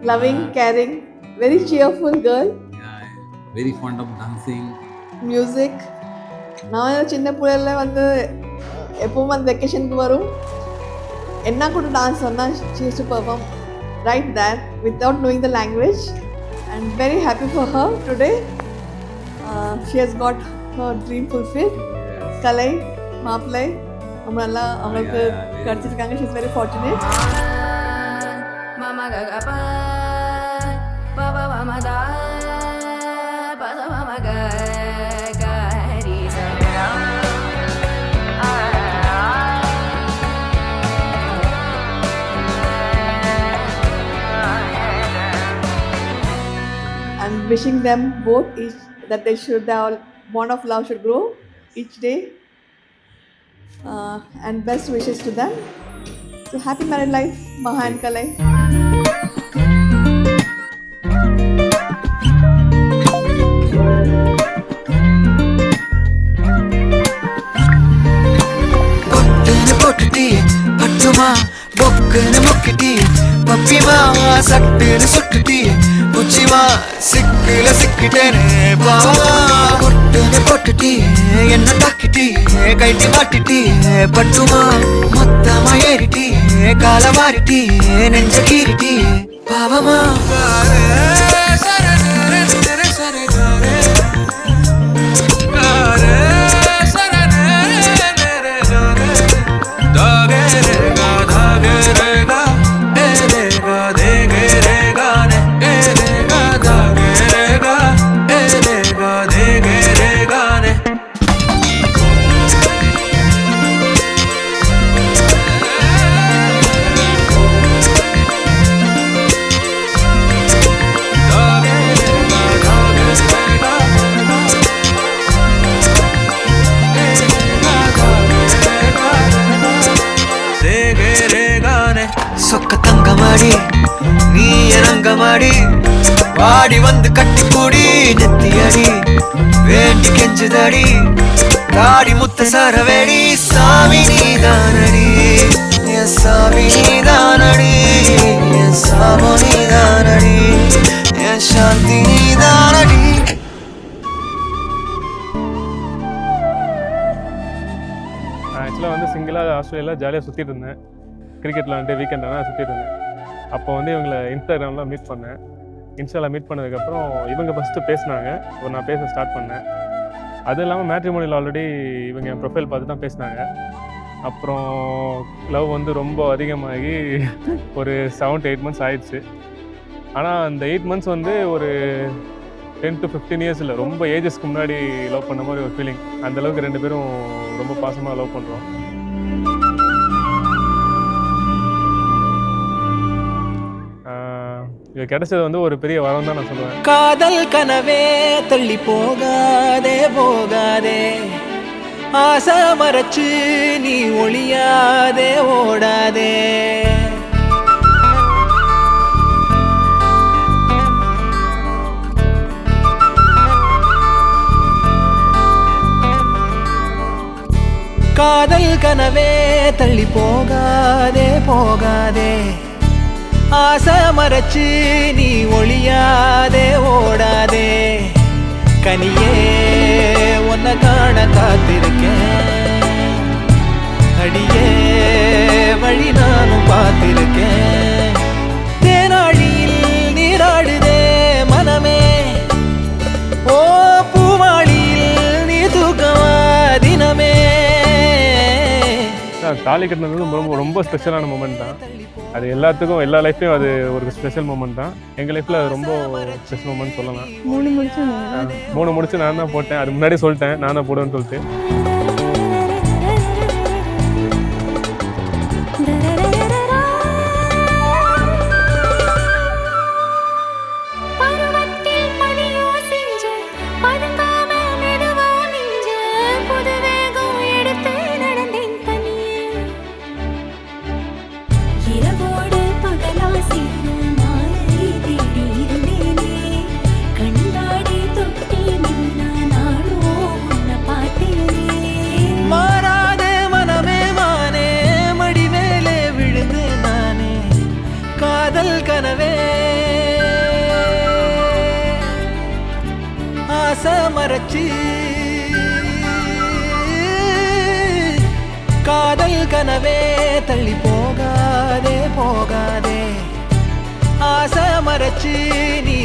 loving, caring, very cheerful girl. Yeah, very fond of dancing. Music. நான் சின்ன பிள்ளைல வந்து எப்பவும் வந்து வெக்கேஷனுக்கு வரும் என்ன கூட டான்ஸ் சொன்னால் she used to perform right there without knowing the language and very happy for her today. She has got her dream fulfilled. கலை மாப்பிள்ளை நம்மளெல்லாம் அவங்களுக்கு கிடச்சிருக்காங்க. she is very fortunate. I'm wishing them both each that they should their bond of love should grow each day, and best wishes to them. So happy married life, Maha and Kalai. பொக்குன்னு முக்கிட்டி பப்பிமா சட்டுன்னு சுட்டுட்டி புச்சிமா சிக்குல சிக்கிட்டேனே பாவா பொட்டுன்னு போட்டுட்டி என்ன தாக்கிட்டி கைட்டி மாட்டிட்டி பட்டுமா மொத்தமா ஏறிட்டி கால மாறிட்டி நெஞ்ச கீறிட்டி பாவமா சொக்க தங்கமாடி நீ இறங்கமாடி வாடி வந்து கட்டி கூடி நெத்தியடி வேண்டி கெஞ்சுதடி தாடி முத்த சரவேடி சாமி நீதானடி என் சாமி நீதானடி என் சாமோ நீதானடி என் சாந்தி நீதானடி. ஆக்சுவலாக வந்து சிங்கிளாக ஆஸ்திரேலியாவில் ஜாலியாக சுற்றிட்டு இருந்தேன். கிரிக்கெட் விளாண்டு வீக்கெண்ட் ஆனால் சுற்றிட்டு இருந்தேன். அப்போ வந்து இவங்களை இன்ஸ்டாகிராமில் மீட் பண்ணேன். இன்ஸ்டாவில் மீட் பண்ணதுக்கப்புறம் இவங்க ஃபஸ்ட்டு பேசினாங்க. நான் பேச ஸ்டார்ட் பண்ணேன். அதுவும் இல்லாமல் மேட்ரிமோனியில் ஆல்ரெடி இவங்க என் ப்ரொஃபைல் பார்த்து தான் பேசினாங்க. அப்புறம் லவ் வந்து ரொம்ப அதிகமாகி ஒரு 7 to 8 months ஆயிடுச்சு. ஆனால் அந்த 8 months வந்து ஒரு 10 to 15 years இல்லை, ரொம்ப ஏஜஸ்க்கு முன்னாடி லவ் பண்ண மாதிரி ஒரு ஃபீலிங். அந்தளவுக்கு 2 பேரும் ரொம்ப பாசமாக லவ் பண்ணுறோம். இது கிடைச்சது வந்து ஒரு பெரிய வரம் தான் நான் சொல்லுவேன். காதல் கனவே தள்ளி போகாதே போகாதே ஆசை மறைச்சு நீ ஒளியாதே ஓடாதே காதல் கனவே தள்ளி போகாதே போகாதே ஆசை மறைச்சு நீ ஒளியாதே ஓடாதே கனியே உன்னை காண காத்திருக்கேன் அடியே வழி நானும் பார்த்திருக்கேன் தேனாழியில் நீராடுதே மனமே ஓ பூவாளியில் நீ தூக்கமா தினமே. தாலி கட்டினது ரொம்ப ரொம்ப ஸ்பெஷலான மூமெண்ட் தான். அது எல்லாத்துக்கும் எல்லா லைஃப்லையும் அது ஒரு ஸ்பெஷல் மூமெண்ட் தான். எங்கள் லைஃப்பில் அது ரொம்ப ஸ்பெஷல் மூமெண்ட் சொல்லலாம். 3 முடிச்சு நான் தான் போட்டேன். அது முன்னாடி சொல்லிட்டேன் நான் தான் போடுவேன்னு சொல்லிட்டு. கனவே ஆசை மறைச்சு காதல் கனவே தள்ளி போகாதே போகாதே ஆசை மறைச்சு நீ